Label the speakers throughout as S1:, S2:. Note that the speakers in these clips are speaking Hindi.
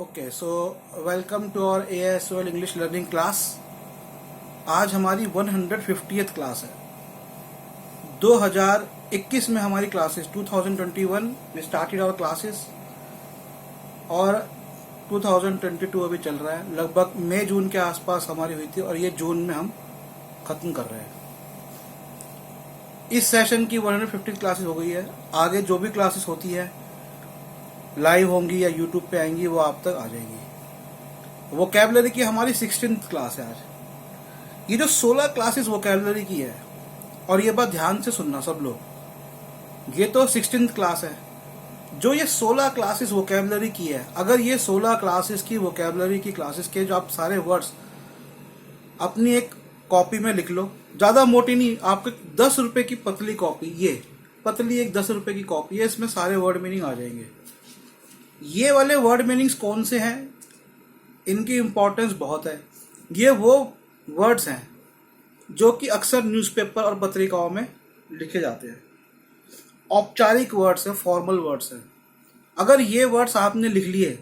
S1: Okay so welcome to our ASOL English learning class. आज हमारी 150th क्लास है। 2021 में हमारी क्लासेस 2021 में स्टार्टेड आवर क्लासेस और 2022 अभी चल रहा है। लगभग मई जून के आसपास हमारी हुई थी और ये जून में हम ख़त्म कर रहे हैं। इस सेशन की 150 क्लासेस हो गई है। आगे जो भी क्लासेस होती है लाइव होंगी या यूट्यूब पे आएंगी वो आप तक आ जाएगी। वोकैबुलरी की हमारी 16th क्लास है आज। ये जो 16 क्लासेस वोकैबुलरी की है, और ये बात ध्यान से सुनना सब लोग, ये तो 16th क्लास है। जो ये 16 क्लासेस वोकैबुलरी की है, अगर ये 16 क्लासेस की वोकैबुलरी की क्लासेस के जो आप सारे वर्ड्स अपनी एक कॉपी में लिख लो, ज़्यादा मोटी नहीं, आपके 10 रुपए की पतली कॉपी, ये पतली एक 10 रुपए की कॉपी है, इसमें सारे वर्ड मीनिंग आ जाएंगे। ये वाले वर्ड मीनिंग्स कौन से हैं, इनकी इंपॉर्टेंस बहुत है। ये वो वर्ड्स हैं जो कि अक्सर न्यूज़पेपर और पत्रिकाओं में लिखे जाते हैं। औपचारिक वर्ड्स हैं, फॉर्मल वर्ड्स हैं। अगर ये वर्ड्स आपने लिख लिए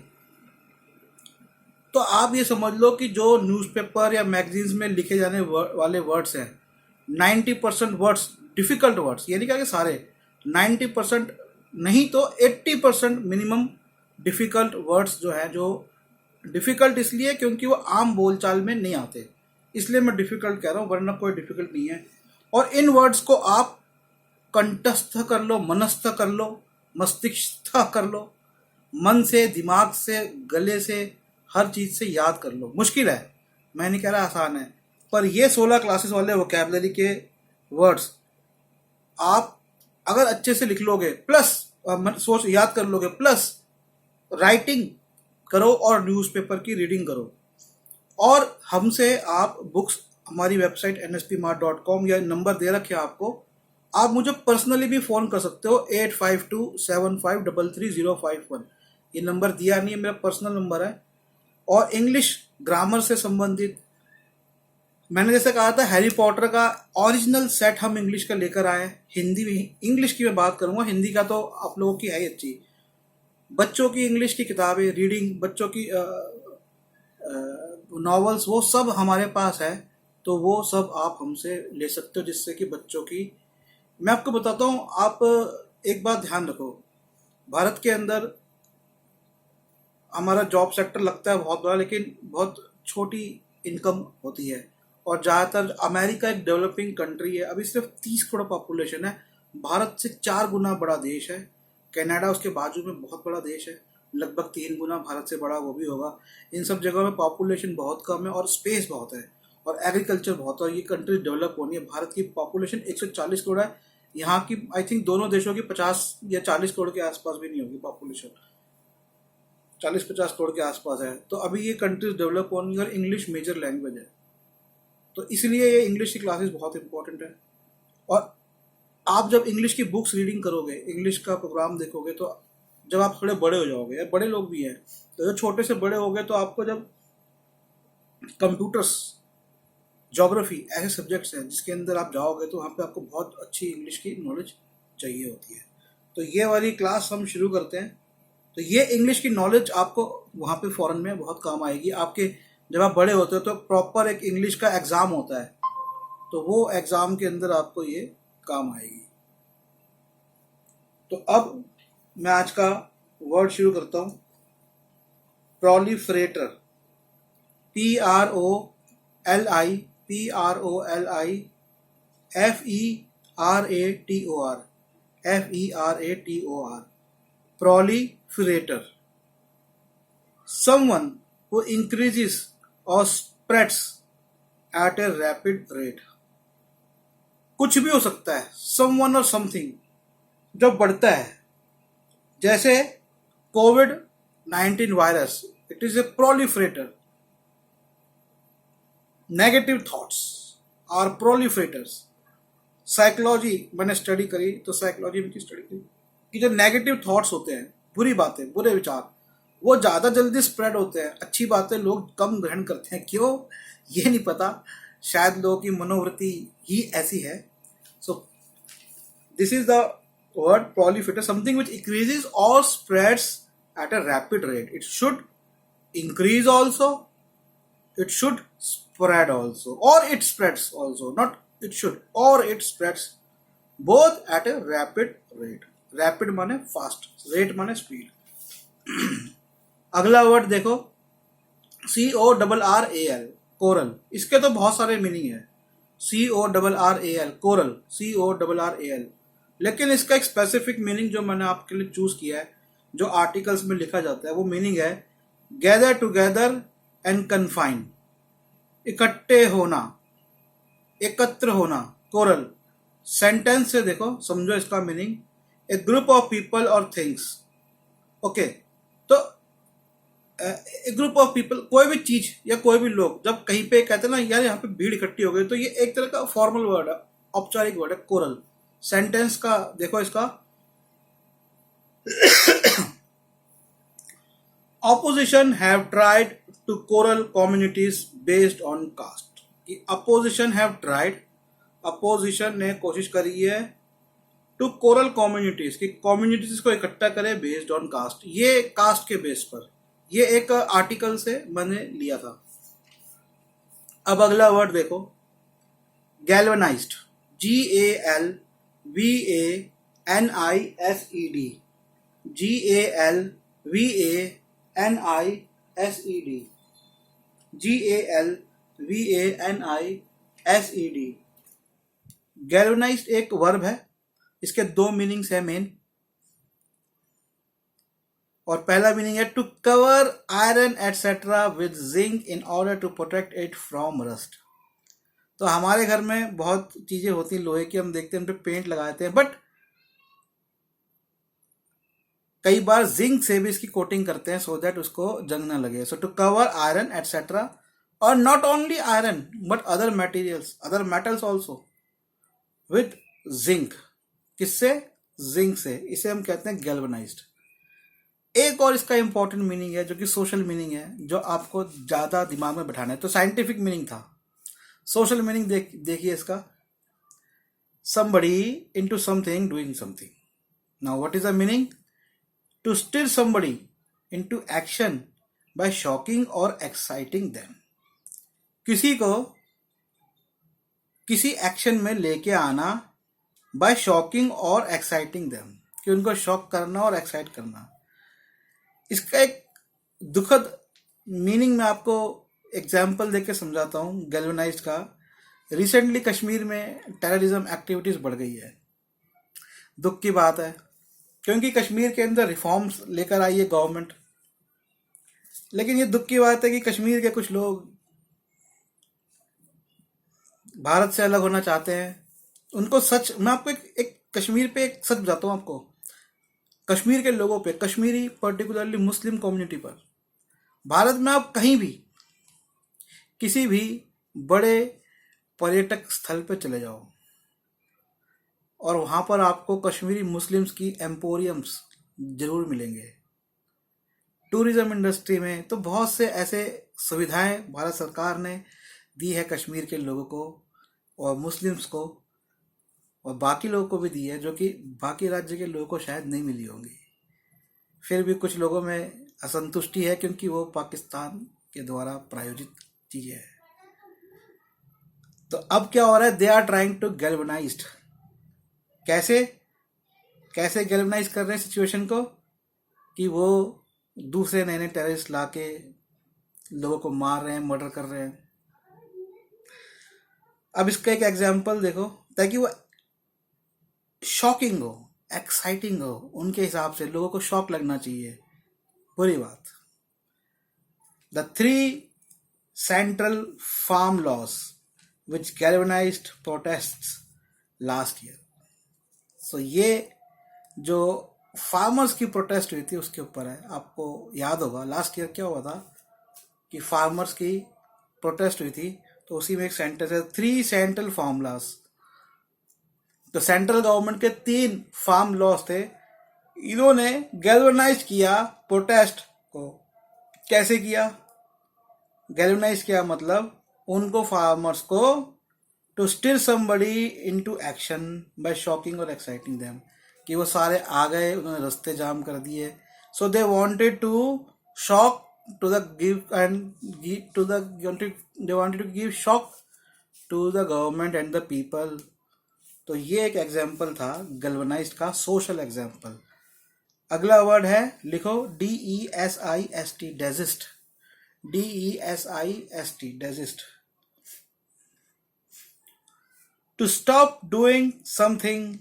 S1: तो आप ये समझ लो कि जो न्यूज़पेपर या मैगजीन्स में लिखे जाने वाले वर्ड्स हैं, 90% वर्ड्स डिफ़िकल्ट वर्ड्स, ये नहीं कहा कि सारे, 90% नहीं तो 80% मिनिमम डिफ़िकल्ट वर्ड्स जो हैं, जो डिफ़िकल्ट इसलिए क्योंकि वो आम बोलचाल में नहीं आते, इसलिए मैं डिफ़िकल्ट कह रहा हूँ, वरना कोई डिफ़िकल्ट नहीं है। और इन वर्ड्स को आप कंठस्थ कर लो, मनस्थ कर लो, मस्तिष्क कर लो, मन से, दिमाग से, गले से, हर चीज़ से याद कर लो। मुश्किल है, मैं नहीं कह रहा आसान है, पर ये 16 क्लासेस वाले वोकैबुलरी के वर्ड्स आप अगर अच्छे से लिख लोगे, प्लस सोच याद कर लोगे, प्लस राइटिंग करो और न्यूज़पेपर की रीडिंग करो। और हमसे आप बुक्स, हमारी वेबसाइट nspmart.com, या नंबर दे रखे आपको, आप मुझे पर्सनली भी फ़ोन कर सकते हो 8527533051। ये नंबर दिया नहीं है, मेरा पर्सनल नंबर है। और इंग्लिश ग्रामर से संबंधित, मैंने जैसे कहा था, हैरी पॉटर का ओरिजिनल सेट हम इंग्लिश का लेकर आए। हिंदी में, इंग्लिश की मैं बात करूँगा, हिंदी का तो आप लोगों की है ही अच्छी। बच्चों की इंग्लिश की किताबें, रीडिंग, बच्चों की नॉवेल्स, वो सब हमारे पास है। तो वो सब आप हमसे ले सकते हो, जिससे कि बच्चों की, मैं आपको बताता हूँ, आप एक बात ध्यान रखो, भारत के अंदर हमारा जॉब सेक्टर लगता है बहुत बड़ा, लेकिन बहुत छोटी इनकम होती है। और ज़्यादातर, अमेरिका एक डेवलपिंग कंट्री है, अभी सिर्फ 30 करोड़ पॉपुलेशन है, भारत से 4 गुना बड़ा देश है। कनाडा उसके बाजू में बहुत बड़ा देश है, लगभग 3 गुना भारत से बड़ा वो भी होगा। इन सब जगहों में पॉपुलेशन बहुत कम है और स्पेस बहुत है और एग्रीकल्चर बहुत है। ये कंट्री डेवलप होनी है। भारत की पॉपुलेशन 140 करोड़ है, यहाँ की आई थिंक दोनों देशों की 50 या 40 करोड़ के आसपास भी नहीं होगी पॉपुलेशन, 40-50 करोड़ के आसपास है। तो अभी ये कंट्रीज डेवलप होनी और इंग्लिश मेजर लैंग्वेज है, तो इसलिए ये इंग्लिश की क्लासेस बहुत इंपॉर्टेंट है। और आप जब इंग्लिश की बुक्स रीडिंग करोगे, इंग्लिश का प्रोग्राम देखोगे, तो जब आप थोड़े बड़े हो जाओगे, या बड़े लोग भी हैं, तो जब छोटे से बड़े हो गए, तो आपको जब कंप्यूटर्स, ज्योग्राफी, ऐसे सब्जेक्ट्स हैं जिसके अंदर आप जाओगे, तो वहाँ पे आपको बहुत अच्छी इंग्लिश की नॉलेज चाहिए होती है। तो ये वाली क्लास हम शुरू करते हैं। तो ये इंग्लिश की नॉलेज आपको वहाँ पे फॉरेन में बहुत काम आएगी। आपके जब आप बड़े होते हो तो प्रॉपर एक इंग्लिश का एग्ज़ाम होता है, तो वो एग्ज़ाम के अंदर आपको ये काम आएगी। तो अब मैं आज का वर्ड शुरू करता हूँ। प्रोलिफरेटर, PROLIFERATOR, FERATOR, proliferator, someone who increases or spreads at a rapid rate। कुछ भी हो सकता है, someone और something जो बढ़ता है, जैसे COVID-19 virus, it is a proliferator. Negative thoughts are proliferators. Psychology मैंने स्टडी करी, तो साइकोलॉजी में की स्टडी करी कि जो नेगेटिव थॉट्स होते हैं, बुरी बातें, बुरे विचार, वो ज़्यादा जल्दी स्प्रेड होते हैं। अच्छी बातें लोग कम ग्रहण करते हैं, क्यों ये नहीं पता, शायद लोगों की मनोवृत्ति ही ऐसी है। So this is the word proliferator, something which increases or spreads at a rapid rate. It should increase also, it should spread also, or it spreads also, not it should, or it spreads both at a rapid rate. Rapid माने फास्ट, रेट माने स्पीड. अगला वर्ड देखो, CORRAL, कोरल. इसके तो बहुत सारे मीनिंग है. CORRAL, coral, CORRAL. लेकिन इसका एक स्पेसिफिक मीनिंग जो मैंने आपके लिए चूज किया है, जो आर्टिकल्स में लिखा जाता है, वो मीनिंग है गैदर टुगेदर एंड कन्फाइन. इकट्ठे होना, एकत्र होना, कोरल. सेंटेंस से देखो, समझो इसका meaning, A group of people और थिंग्स. ओके, तो ए ग्रुप ऑफ पीपल, कोई भी चीज या कोई भी लोग जब कहीं पे कहते हैं ना यार यहाँ पे भीड़ इकट्ठी हो गई, तो ये एक तरह का फॉर्मल वर्ड है, औपचारिक वर्ड है, कोरल. सेंटेंस का देखो इसका, opposition have tried to corral communities based on caste. Opposition have tried, opposition ने कोशिश करी है, टू कोरल कम्युनिटीज, की कम्युनिटीज को इकट्ठा करे बेस्ड ऑन कास्ट. ये कास्ट के बेस पर, ये एक आर्टिकल से मैंने लिया था. अब अगला वर्ड देखो, galvanised, GALVANISED, GALVANISED, GALVANISED. Galvanised एक वर्ब है, इसके दो मीनिंग्स है मेन. और पहला मीनिंग है to cover iron etcetera with zinc in order to protect it from rust. तो हमारे घर में बहुत चीजें होती हैं लोहे की, हम देखते हैं उन पे पेंट लगाते हैं, बट कई बार जिंक से भी इसकी कोटिंग करते हैं सो दैट उसको जंग ना लगे. सो टू कवर आयरन एटसेट्रा, और not only iron but other materials, other metals also with zinc. किससे? जिंक से. इसे हम कहते हैं गैल्वेनाइज्ड. एक और इसका इंपॉर्टेंट मीनिंग है जो कि सोशल मीनिंग है, जो आपको ज्यादा दिमाग में बैठाना है. तो साइंटिफिक मीनिंग था, सोशल मीनिंग देखिए इसका, somebody into something doing something. Now what is the meaning? To stir somebody into action by shocking or exciting them. किसी को किसी एक्शन में लेके आना, by shocking और exciting them, कि उनको शॉक करना और एक्साइट करना. इसका एक दुखद मीनिंग मैं आपको एग्जाम्पल देके समझाता हूँ गैल्वेनाइज्ड का. रिसेंटली कश्मीर में टेररिज्म एक्टिविटीज बढ़ गई है. दुख की बात है, क्योंकि कश्मीर के अंदर रिफॉर्म्स लेकर आई है गवर्नमेंट, लेकिन ये दुख की बात है कि कश्मीर के कुछ लोग भारत से अलग होना चाहते हैं. उनको सच, मैं आपको एक कश्मीर पे एक सच बताता हूँ आपको, कश्मीर के लोगों पे, कश्मीरी पर्टिकुलरली मुस्लिम कम्युनिटी पर, भारत में आप कहीं भी किसी भी बड़े पर्यटक स्थल पे चले जाओ और वहां पर आपको कश्मीरी मुस्लिम्स की एम्पोरियम्स जरूर मिलेंगे. टूरिज्म इंडस्ट्री में तो बहुत से ऐसे सुविधाएं भारत सरकार ने दी है कश्मीर के लोगों को और मुस्लिम्स को, और बाकी लोगों को भी दी है, जो कि बाकी राज्य के लोगों को शायद नहीं मिली होंगी. फिर भी कुछ लोगों में असंतुष्टि है क्योंकि वो पाकिस्तान के द्वारा प्रायोजित चीजें हैं. तो अब क्या हो रहा है, they are trying to galvanised. कैसे गैल्वेनाइज कर रहे हैं सिचुएशन को, कि वो दूसरे नए नए टेररिस्ट लाके लोगों को मार रहे हैं, मर्डर कर रहे हैं. अब इसका एक एग्जाम्पल देखो, ताकि वो शॉकिंग हो, एक्साइटिंग हो. उनके हिसाब से लोगों को शॉक लगना चाहिए. बुरी बात. The 3 central farm laws which galvanized protests last year. So ये जो फार्मर्स की प्रोटेस्ट हुई थी उसके ऊपर है. आपको याद होगा लास्ट ईयर क्या हुआ था कि फार्मर्स की प्रोटेस्ट हुई थी, तो उसी में एक सेंटेंस है 3 सेंट्रल फार्म लॉस. तो सेंट्रल गवर्नमेंट के 3 फार्म लॉस थे, इन्होंने गैल्वेनाइज किया प्रोटेस्ट को. कैसे किया? गैल्वेनाइज किया मतलब उनको, फार्मर्स को, to stir somebody into action by shocking और एक्साइटिंग देम, कि वो सारे आ गए, उन्होंने रास्ते जाम कर दिए. So they wanted to shock to the give and give to the they wanted to give shock to the government and the people. तो ये एक एग्जाम्पल था गल्वनाइज्ड का, सोशल एग्जाम्पल। अगला वर्ड है, लिखो DESIST, desist. DESIST, desist. To stop doing something,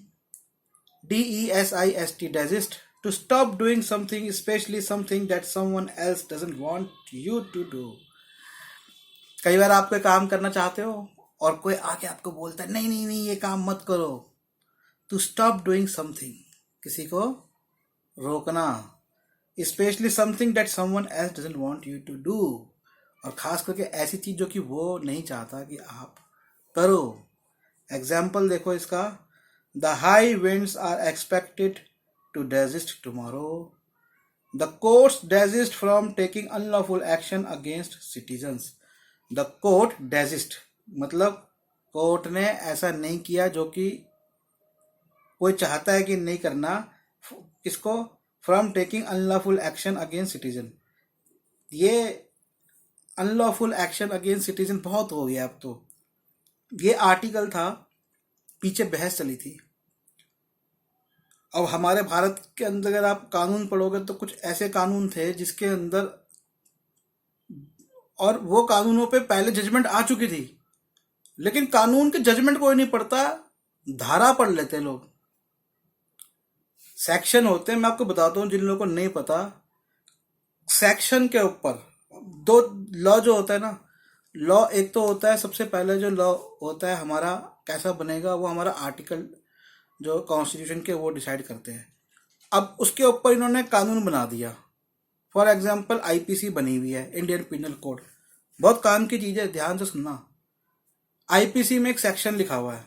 S1: DESIST, desist. To stop doing something, especially something that someone else doesn't want you to do. कई बार आप कोई काम करना चाहते हो और कोई आके आपको बोलता है नहीं नहीं नहीं ये काम मत करो। To stop doing something, किसी को रोकना। Especially something that someone else doesn't want you to do, और खास करके ऐसी चीज जो कि वो नहीं चाहता कि आप करो। एग्जाम्पल देखो इसका, The high winds are expected to desist tomorrow. The courts desist from taking unlawful action against citizens. The court desist मतलब कोर्ट ने ऐसा नहीं किया जो कि कोई चाहता है कि नहीं करना, किसको? From taking unlawful action against citizen। ये unlawful action against citizen बहुत हो गया अब तो। ये आर्टिकल था, पीछे बहस चली थी। अब हमारे भारत के अंदर अगर आप कानून पढ़ोगे तो कुछ ऐसे कानून थे जिसके अंदर, और वो कानूनों पे पहले जजमेंट आ चुकी थी, लेकिन कानून के जजमेंट कोई नहीं पढ़ता, धारा पढ़ लेते लोग। सेक्शन होते हैं, मैं आपको बताता हूँ जिन लोगों को नहीं पता। सेक्शन के ऊपर दो लॉ जो होता है ना, लॉ एक तो होता है, सबसे पहले जो लॉ होता है हमारा कैसा बनेगा, वो हमारा आर्टिकल जो कॉन्स्टिट्यूशन के वो डिसाइड करते हैं। अब उसके ऊपर इन्होंने कानून बना दिया। फॉर एग्जांपल IPC बनी हुई है, इंडियन पिनल कोड, बहुत काम की चीज है, ध्यान से सुनना। IPC में एक सेक्शन लिखा हुआ है,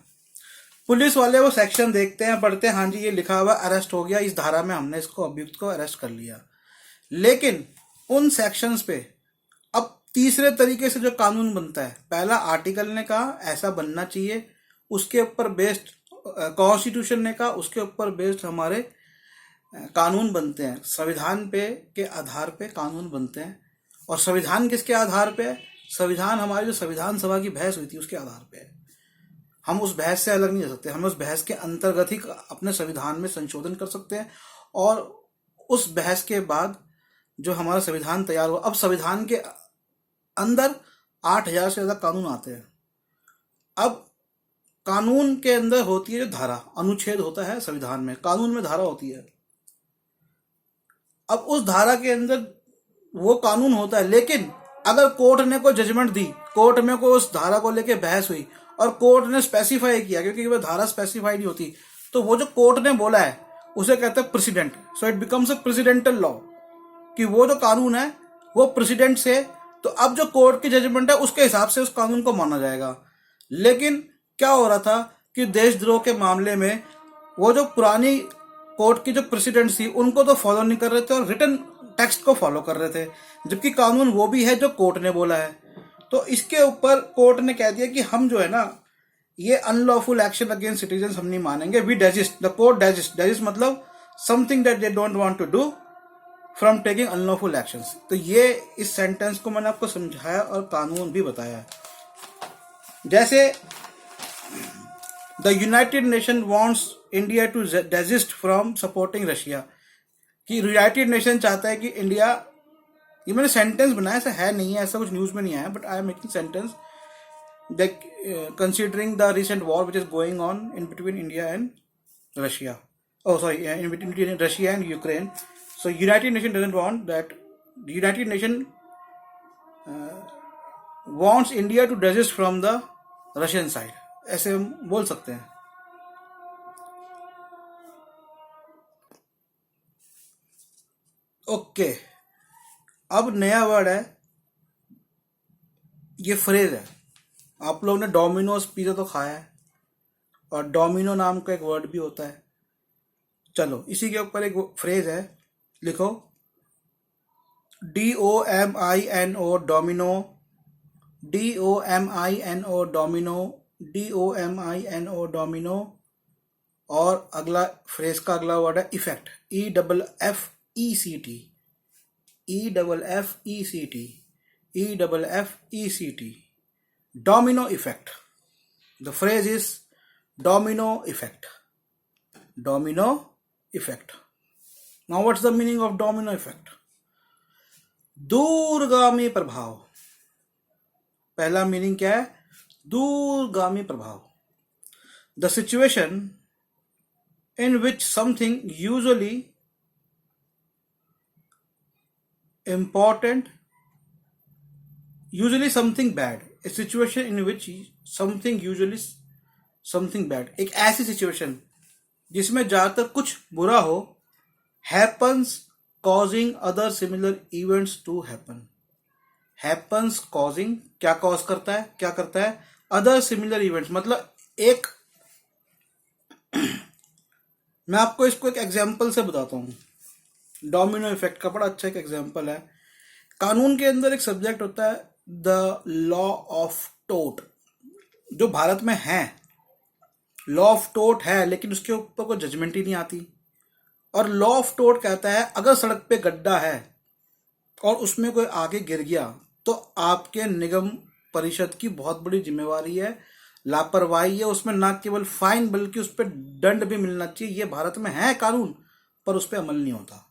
S1: पुलिस वाले वो सेक्शन देखते हैं, पढ़ते हैं, हाँ जी ये लिखा हुआ, अरेस्ट हो गया, इस धारा में हमने इसको अभियुक्त को अरेस्ट कर लिया। लेकिन उन सेक्शंस पे अब तीसरे तरीके से जो कानून बनता है, पहला आर्टिकल ने कहा ऐसा बनना चाहिए, उसके ऊपर बेस्ड कॉन्स्टिट्यूशन ने कहा, उसके ऊपर बेस्ड हमारे कानून बनते हैं, संविधान पे के आधार पे कानून बनते हैं। और संविधान किसके आधार पे है? संविधान हमारी जो संविधान सभा की बहस हुई थी उसके आधार पे है। हम उस बहस से अलग नहीं जा सकते, हम उस बहस के अंतर्गत ही अपने संविधान में संशोधन कर सकते हैं। और उस बहस के बाद जो हमारा संविधान तैयार हुआ, अब संविधान के अंदर 8,000 से ज्यादा कानून आते हैं। अब कानून के अंदर होती है जो धारा, अनुच्छेद होता है संविधान में, कानून में धारा होती है। अब उस धारा के अंदर वो कानून होता है, लेकिन अगर कोर्ट ने कोई जजमेंट दी, कोर्ट में कोई उस धारा को लेके बहस हुई और कोर्ट ने स्पेसिफाई किया, क्योंकि वो धारा स्पेसिफाई नहीं होती, तो वो जो कोर्ट ने बोला है उसे कहते हैं president. So it becomes a presidential law, कि वो जो कानून है वो प्रेसिडेंट से, तो अब जो कोर्ट की जजमेंट है उसके हिसाब से उस कानून को माना जाएगा। लेकिन क्या हो रहा था कि देशद्रोह के मामले में वो जो पुरानी कोर्ट की जो प्रेसिडेंट थी उनको तो फॉलो नहीं कर रहे थे और रिटन टेक्स्ट को फॉलो कर रहे थे, जबकि कानून वो भी है जो कोर्ट ने बोला है। तो इसके ऊपर कोर्ट ने कह दिया कि हम जो है ना, ये अनलॉफुल एक्शन अगेंस्ट सिटीजन हम नहीं मानेंगे, we desist, the court desist. Desist मतलब something that they don't want to do from taking unlawful actions. तो ये इस सेंटेंस को मैंने आपको समझाया और कानून भी बताया है। जैसे the united nation wants India to desist from supporting Russia, कि यूनाइटेड नेशन चाहता है कि इंडिया, ये मैंने सेंटेंस बनाया, ऐसा है नहीं है, ऐसा कुछ न्यूज में नहीं आया, but I am making sentence that considering the recent war which is going on in between India and Russia, oh sorry, in between Russia and Ukraine. So United Nation doesn't want that. The United Nation wants India to desist from the Russian side. ऐसे हम बोल सकते हैं। ओके, अब नया वर्ड है, ये फ्रेज है। आप लोग ने डोमिनोज पिज्जा तो खाया है, और डोमिनो नाम का एक वर्ड भी होता है। चलो इसी के ऊपर एक फ्रेज है, लिखो DOMINO, domino, DOMINO, domino, DOMINO, domino. और अगला फ्रेज का अगला वर्ड है effect, EFFECT, EFFECT, EFFECT, domino effect. The phrase is domino effect. Domino effect. Now what's the meaning of domino effect? दूरगामी प्रभाव. पहला मीनिंग क्या है? दूरगामी प्रभाव. The situation in which something usually important, usually something bad, a situation in which something usually something bad, एक ऐसी सिचुएशन जिसमें ज्यादातर कुछ बुरा हो, happens causing other similar events to happen. Happens causing, क्या कॉज करता है, क्या करता है? other similar events. मतलब एक मैं आपको इसको एक एग्जाम्पल से बताता हूं. डोमिनो इफेक्ट का बड़ा अच्छा एक एग्जाम्पल है. कानून के अंदर एक सब्जेक्ट होता है द लॉ ऑफ टोट, जो भारत में है. लॉ ऑफ टोट है, लेकिन उसके ऊपर कोई जजमेंट ही नहीं आती. और लॉ ऑफ टोट कहता है अगर सड़क पे गड्ढा है और उसमें कोई आगे गिर गया तो आपके निगम परिषद की बहुत बड़ी जिम्मेवारी है. लापरवाही है उसमें, ना केवल फाइन बल्कि उस पर दंड भी मिलना चाहिए. ये भारत में है कानून, पर उस पर अमल नहीं होता.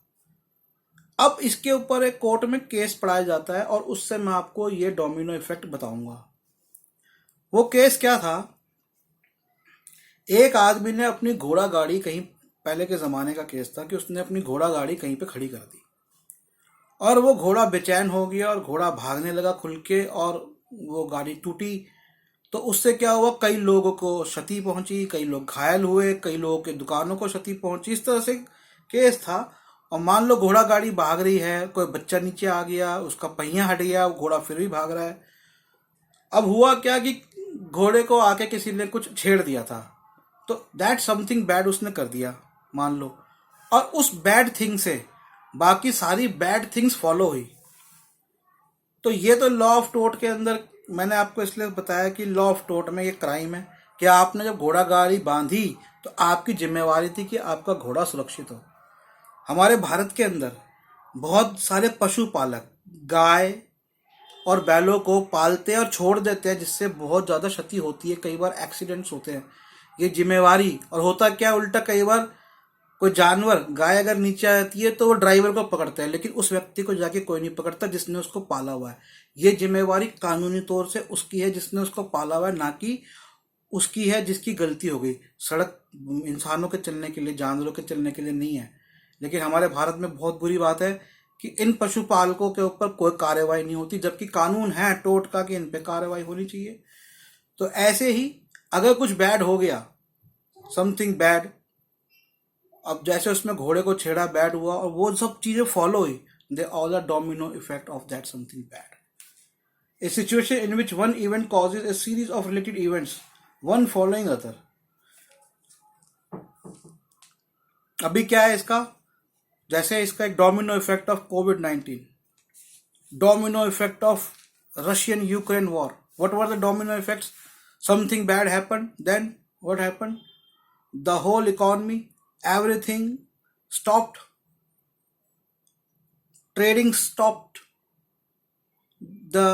S1: अब इसके ऊपर एक कोर्ट में केस पढ़ाया जाता है और उससे मैं आपको ये डोमिनो इफेक्ट बताऊंगा. वो केस क्या था? एक आदमी ने अपनी घोड़ा गाड़ी कहीं, पहले के जमाने का केस था कि उसने अपनी घोड़ा गाड़ी कहीं पे खड़ी कर दी और वो घोड़ा बेचैन हो गया और घोड़ा भागने लगा खुल के और वो गाड़ी टूटी. तो उससे क्या हुआ? कई लोगों को क्षति पहुंची, कई लोग घायल हुए, कई लोगों के दुकानों को क्षति पहुंची. इस तरह से केस था. और मान लो घोड़ा गाड़ी भाग रही है, कोई बच्चा नीचे आ गया, उसका पहिया हट गया, घोड़ा फिर भी भाग रहा है. अब हुआ क्या कि घोड़े को आके किसी ने कुछ छेड़ दिया था, तो दैट समथिंग बैड उसने कर दिया मान लो, और उस बैड थिंग से बाकी सारी बैड थिंग्स फॉलो हुई. तो ये तो लॉ ऑफ टोट के अंदर मैंने आपको इसलिए बताया कि लॉ ऑफ टोट में ये क्राइम है कि आपने जब घोड़ा गाड़ी बांधी तो आपकी जिम्मेवारी थी कि आपका घोड़ा सुरक्षित हो. हमारे भारत के अंदर बहुत सारे पशुपालक गाय और बैलों को पालते हैं और छोड़ देते हैं, जिससे बहुत ज़्यादा क्षति होती है. कई बार एक्सीडेंट्स होते हैं. ये जिम्मेवारी, और होता क्या उल्टा, कई बार कोई जानवर, गाय अगर नीचे आती है तो वो ड्राइवर को पकड़ता है, लेकिन उस व्यक्ति को जाके कोई नहीं पकड़ता जिसने उसको पाला हुआ है. ये जिम्मेवारी कानूनी तौर से उसकी है जिसने उसको पाला हुआ है, ना कि उसकी है जिसकी गलती हो गई. सड़क इंसानों के चलने के लिए, जानवरों के चलने के लिए नहीं है. लेकिन हमारे भारत में बहुत बुरी बात है कि इन पशुपालकों के ऊपर कोई कार्रवाई नहीं होती, जबकि कानून है टोट का कि इन पे कार्रवाई होनी चाहिए. तो ऐसे ही अगर कुछ बैड हो गया, समथिंग बैड, अब जैसे उसमें घोड़े को छेड़ा, बैड हुआ, और वो सब चीजें फॉलो हुई, they all are domino effect of that something bad. A situation in which one event causes a series of related events, one following other. अभी क्या है इसका? जैसे इसका एक domino effect of COVID-19, domino effect of Russian Ukraine war. What were the domino effects? Something bad happened, then what happened? The whole economy, everything stopped. Trading stopped. The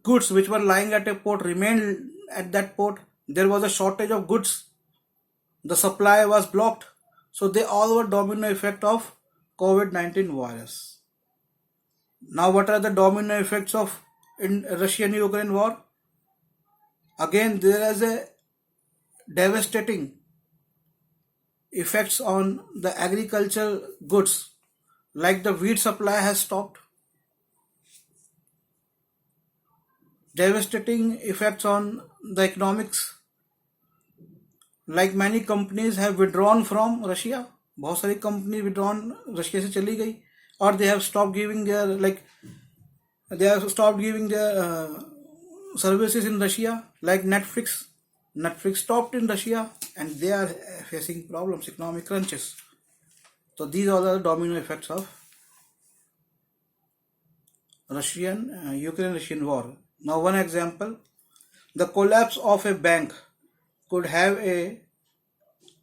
S1: goods which were lying at a port remained at that port. There was a shortage of goods. The supply was blocked. So they all were domino effect of COVID-19 virus. Now what are the domino effects of in Russian-Ukraine war? Again, there is a devastating effects on the agricultural goods, like the wheat supply has stopped. Devastating effects on the economics, like many companies have withdrawn from Russia. बहुत सारी कंपनी withdrawn रशिया से चली गई, और they have stopped giving their services in Russia, like Netflix. Netflix stopped in Russia and they are facing problems, economic crunches. So these are the domino effects of Ukraine-Russian war. Now one example, the collapse of a bank could have a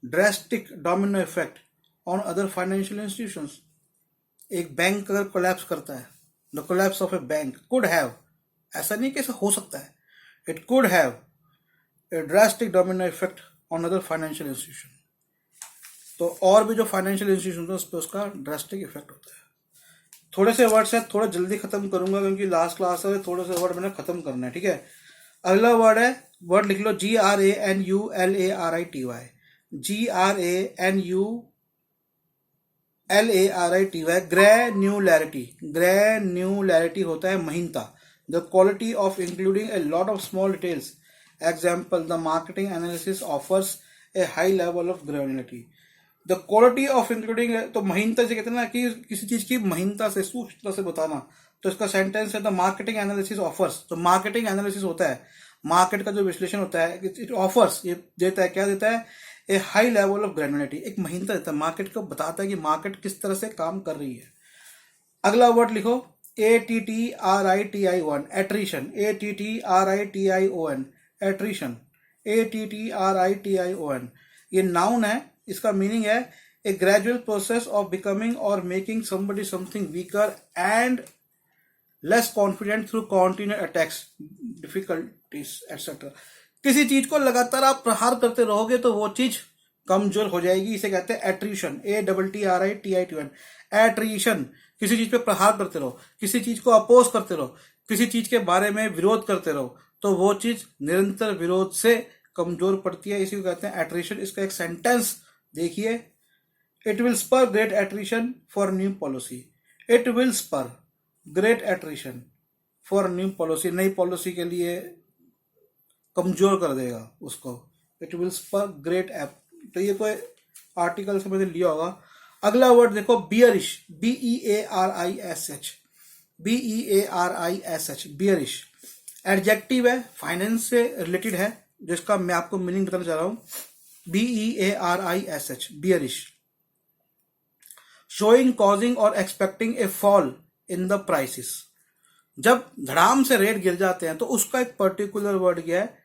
S1: drastic domino effect on other financial institutions. एक बैंक अगर कोलैप्स करता है, the collapse of A bank could have, ऐसा नहीं कि ऐसा हो सकता है, it could have a drastic domino effect on other financial institution. तो और भी जो फाइनेंशियल इंस्टीट्यूशन है उस पर उसका ड्रास्टिक इफेक्ट होता है। थोड़े से वर्ड शायद थोड़ा जल्दी खत्म करूंगा क्योंकि लास्ट क्लास है, थोड़े से वर्ड मैंने खत्म करना है, ठीक है। अगला वर्ड है, वर्ड लिख लो GRANULARITY, GRANULARITY, ग्रैन्युलैरिटी। ग्रैन्युलैरिटी होता है महीनता, the quality of including a lot of small details, example the marketing analysis offers a high level of granularity. The quality of including, तो महीनता से कहते हैं ना कि किसी चीज की महीनता से, सूक्ष्मता से बताना। तो इसका सेंटेंस है द मार्केटिंग एनालिसिस ऑफर्स। तो मार्केटिंग एनालिसिस होता है मार्केट का जो विश्लेषण होता है, इट ऑफर्स, ये देता है, क्या देता है, ए हाई लेवल ऑफ ग्रैन्युलैरिटी, एक महीनता देता है, मार्केट को बताता है कि मार्केट किस तरह से काम कर रही है। अगला वर्ड लिखो ATTRITION, attrition, ATTRITION, attrition, ATTRITION। ये नाउन है, इसका मीनिंग है a gradual process of becoming और making somebody something weaker and less confident through continuous attacks, difficulties etcetera. किसी चीज को लगातार आप प्रहार करते रहोगे तो वो चीज कमजोर हो जाएगी, इसे कहते हैं एट्रीशन, ATTRITION, एट्रीशन। किसी चीज पे प्रहार करते रहो, किसी चीज को अपोज करते रहो, किसी चीज के बारे में विरोध करते रहो, तो वो चीज निरंतर विरोध से कमजोर पड़ती है, इसी को कहते हैं एट्रीशन। इसका एक सेंटेंस देखिए, it will spur great attrition for new policy. It will spur great attrition for new policy, नई पॉलिसी के लिए कमजोर कर देगा उसको। इट विल स्पर ग्रेट एप, तो ये कोई आर्टिकल से मैंने लिया होगा। अगला वर्ड देखो bearish, BEARISH, BEARISH, bearish adjective है, फाइनेंस से रिलेटेड है, जिसका मैं आपको मीनिंग बताना चाह रहा हूं। BEARISH, बियरिश, शोइंग, कॉजिंग और expecting a fall in the prices. जब धड़ाम से रेट गिर जाते हैं तो उसका एक पर्टिकुलर वर्ड क्या है,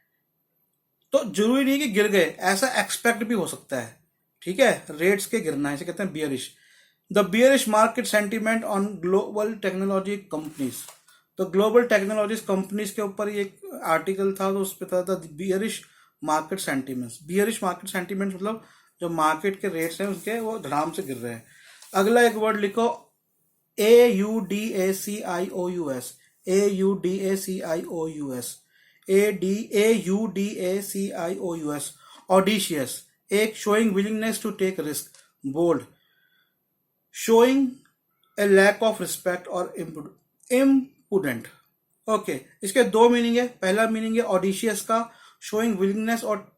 S1: तो जरूरी नहीं कि गिर गए, ऐसा एक्सपेक्ट भी हो सकता है, ठीक है, रेट्स के गिरना, इसे कहते हैं bearish. The bearish market sentiment on global technology companies. तो ग्लोबल टेक्नोलॉजी कंपनीज के ऊपर ये एक आर्टिकल था, तो उस पर था bearish market sentiments. Bearish market sentiments मतलब जो मार्केट के रेट्स हैं उसके वो धड़ाम से गिर रहे हैं। अगला एक वर्ड लिखो AUDACIOUS, AUDACIOUS, AUDACIOUS, ऑडिशियस, एक showing willingness to take risk, bold, showing a lack of respect और इम्पुडेंट। ओके, इसके दो मीनिंग है। पहला मीनिंग है ऑडिशियस का, शोइंग विलिंगनेस और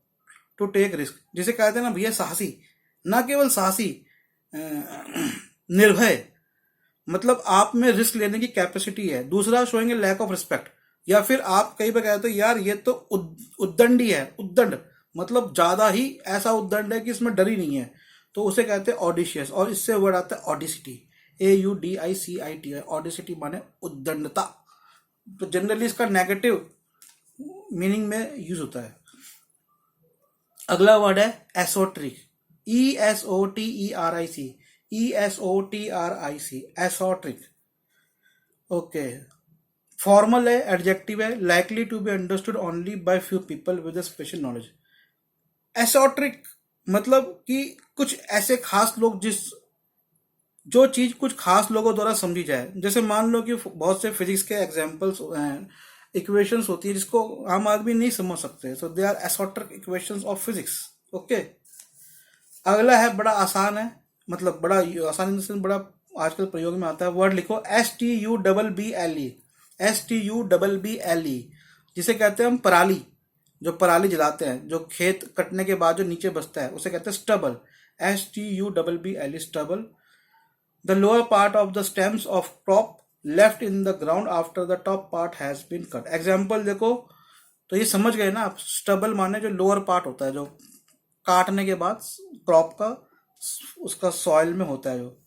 S1: टू टेक रिस्क, जिसे कहते हैं ना भैया साहसी, ना केवल साहसी, निर्भय, मतलब आप में रिस्क लेने की कैपेसिटी है। दूसरा showing a lack of respect, या फिर आप कई बार कहते हो यार ये तो उद्दंडी है, उद्दंड मतलब ज्यादा ही ऐसा उद्दंड है कि इसमें डर ही नहीं है, तो उसे कहते हैं ऑडिशियस। और इससे वर्ड आता है ऑडिसिटी, AUDICITY, ऑडिसिटी माने उद्दंडता। तो जनरली इसका नेगेटिव मीनिंग में यूज होता है। अगला वर्ड है esoteric, ESOTERIC, ESOTRIC, esoteric. Okay, formal है, एडजेक्टिव है, likely to be understood only by few people with special knowledge. Esoteric मतलब कि कुछ ऐसे खास लोग, जो चीज कुछ खास लोगों द्वारा समझी जाए। जैसे मान लो कि बहुत से फिजिक्स के एग्जांपल्स, इक्वेशंस होती है जिसको आम आदमी नहीं समझ सकते, so they are esoteric equations of physics. Okay, अगला है बड़ा आसान है, मतलब बड़ा आसान से बड़ा आजकल प्रयोग में आता है। वर्ड लिखो STUBBLE, STUBBLE, जिसे कहते हैं हम पराली, जो पराली जलाते हैं, जो खेत कटने के बाद जो नीचे बचता है उसे कहते हैं stubble, STUBBLE, stubble. The lower part of the stems of crop left in the ground after the top part has been cut. Example देखो, तो ये समझ गए ना आप, स्टबल माने जो लोअर पार्ट होता है, जो काटने के बाद क्रॉप का उसका सॉइल में होता है, जो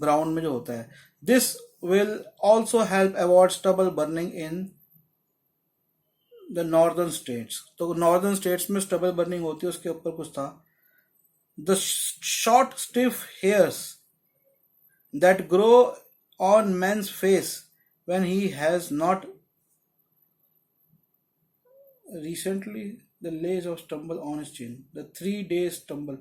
S1: ग्राउंड में जो होता है। This will also help avoid stubble burning in the northern states. तो नॉर्दर्न स्टेट्स में स्टबल बर्निंग होती है, उसके ऊपर कुछ था। The short stiff hairs that grow on man's face when he has not recently the lays of stumble on his chin, the 3 days stumble.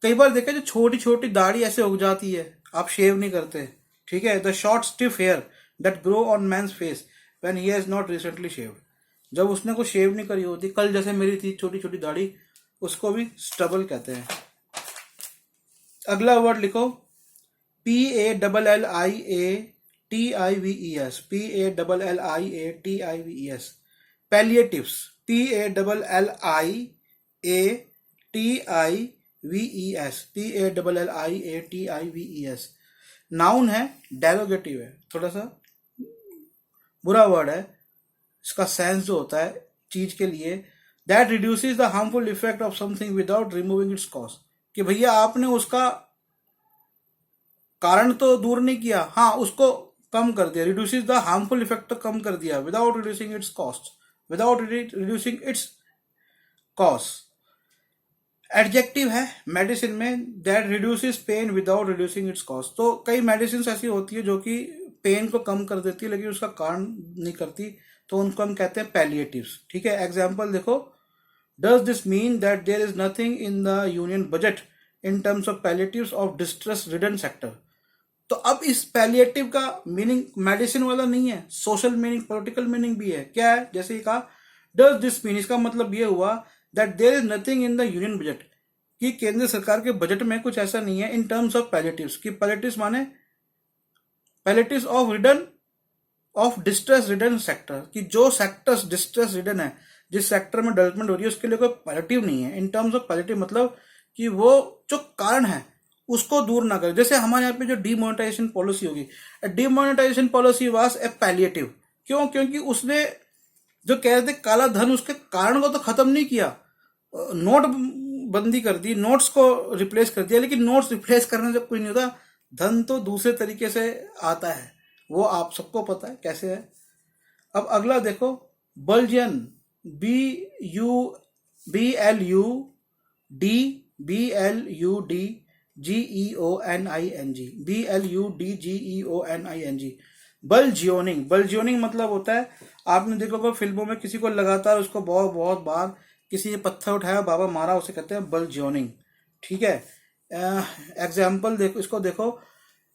S1: कई बार देखा जो छोटी छोटी दाढ़ी ऐसे उग जाती है, आप शेव नहीं करते, ठीक है, the short stiff hair that grow on man's face when he has not recently shaved, जब उसने को शेव नहीं करी होती, कल जैसे मेरी थी छोटी छोटी दाढ़ी, उसको भी स्टबल कहते हैं। अगला वर्ड लिखो, PALLIATIVES, PALLIATIVES, पैलिएटिव्स, PALLIATIVES, PALLIATIVES। Noun है, डेरोगेटिव है, थोड़ा सा बुरा वर्ड है। इसका सेंस जो होता है चीज के लिए, that reduces the harmful effect of something without removing it's cause, कि भैया आपने उसका कारण तो दूर नहीं किया, हाँ उसको कम कर दिया, रिड्यूसेस द हार्मफुल इफेक्ट तो कम कर दिया, without reducing its cost, without reducing its cost. Adjective है मेडिसिन में, that reduces pain without reducing its cost. तो कई मेडिसिन ऐसी होती है जो कि पेन को कम कर देती है लेकिन उसका कारण नहीं करती, तो उनको हम कहते हैं पैलिएटिव्स, ठीक है। एग्जाम्पल देखो, does this mean that there is nothing in the union budget in terms of palliatives of distress ridden sector. तो अब इस पैलिएटिव का मीनिंग मेडिसिन वाला नहीं है, सोशल मीनिंग, पॉलिटिकल मीनिंग भी है। क्या है, जैसे ये कहा डज दिस मीन, इसका मतलब ये हुआ that there is nothing in the union budget, कि केंद्र सरकार के बजट में कुछ ऐसा नहीं है इन टर्म्स ऑफ पैलिएटिव्स, कि पैलिएटिव्स माने palliatives of ridden of distress ridden sector, कि जो सेक्टर्स डिस्ट्रेस रिडन है, जिस सेक्टर में डेवलपमेंट हो रही है उसके लिए कोई पैलिएटिव नहीं है। इन टर्म्स ऑफ पैलिएटिव मतलब कि वो जो कारण है उसको दूर ना करे। जैसे हमारे यहाँ पे जो डीमोनेटाइजेशन पॉलिसी होगी, demonetisation policy was a palliative, क्यों, क्योंकि उसने जो कह रहे थे काला धन, उसके कारण को तो खत्म नहीं किया, नोट बंदी कर दी, नोट्स को रिप्लेस कर दिया, लेकिन नोट्स रिप्लेस करने से कुछ नहीं होता, धन तो दूसरे तरीके से आता है, वो आप सबको पता है कैसे है। अब अगला देखो, बल्जियन, BLUDGEONING, बल्जियोनिंग। बल्जियोनिंग मतलब होता है, आपने देखो अगर फिल्मों में किसी को लगातार उसको बहुत बहुत बार किसी ने पत्थर उठाया, बाबा मारा, उसे कहते हैं बल्जियोनिंग, ठीक है। एग्जाम्पल देखो, इसको देखो,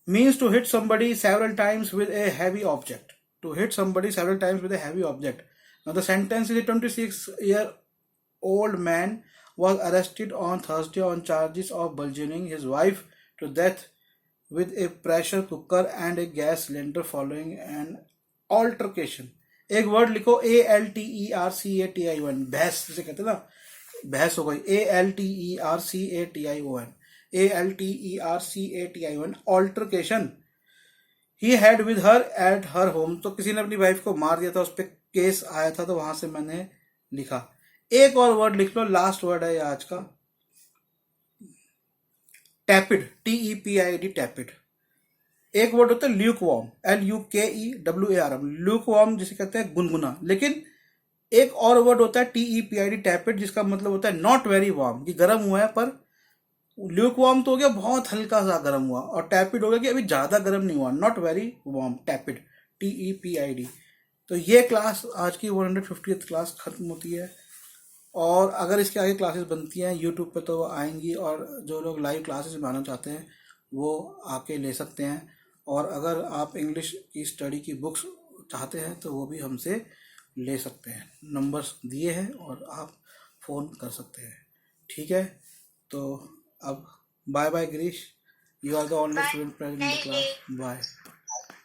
S1: means to hit somebody several times with a heavy object, to hit somebody several times with a heavy object. Now the sentence is a 26-year-old man was arrested on Thursday on charges of bludgeoning his wife to death with a pressure cooker and a gas cylinder following an altercation. एक वर्ड लिखो, ALTERCATION, बहस जिसे कहते हैं ना, बहस हो गई, ALTERCATION, ALTERCATION, altercation. He had with her at her home, तो किसी ने अपनी वाइफ को मार दिया था, उस पर केस आया था, तो वहां से मैंने लिखा। एक और वर्ड लिख लो, लास्ट वर्ड है आज का, टैपिड, TEPID, टैपिड। एक वर्ड होता है Luke warm, LUKEWARM, Luke warm जिसे कहते हैं गुनगुना, लेकिन एक और वर्ड होता है TEPID, टैपिड, जिसका मतलब होता है नॉट वेरी वार्म, कि गर्म हुआ है, पर ल्यूक वार्म तो हो गया बहुत हल्का सा गर्म हुआ, और टैपिड हो गया कि अभी ज्यादा गर्म नहीं हुआ, नॉट वेरी वार्म, टैपिड, TEPID। तो ये क्लास, आज की 150th क्लास खत्म होती है, और अगर इसके आगे क्लासेस बनती हैं यूट्यूब पे तो वो आएंगी, और जो लोग लाइव क्लासेस में आना चाहते हैं वो आके ले सकते हैं, और अगर आप इंग्लिश की स्टडी की बुक्स चाहते हैं तो वो भी हमसे ले सकते हैं, नंबर्स दिए हैं और आप फ़ोन कर सकते हैं, ठीक है। तो अब bye bye Girish, you are the only student present in the class, bye.